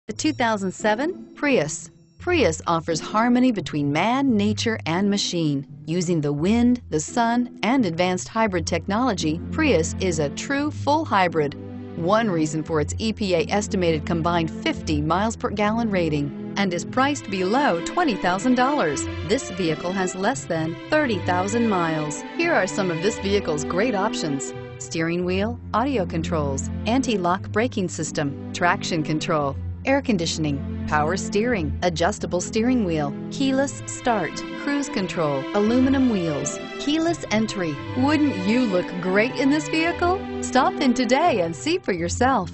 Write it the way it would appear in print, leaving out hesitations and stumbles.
The 2007 Prius. Prius offers harmony between man, nature, and machine. Using the wind, the sun, and advanced hybrid technology, Prius is a true full hybrid. One reason for its EPA estimated combined 50 miles per gallon rating and is priced below $20,000. This vehicle has less than 30,000 miles. Here are some of this vehicle's great options: steering wheel audio controls, anti-lock braking system, traction control, air conditioning, power steering, adjustable steering wheel, keyless start, cruise control, aluminum wheels, keyless entry. Wouldn't you look great in this vehicle? Stop in today and see for yourself.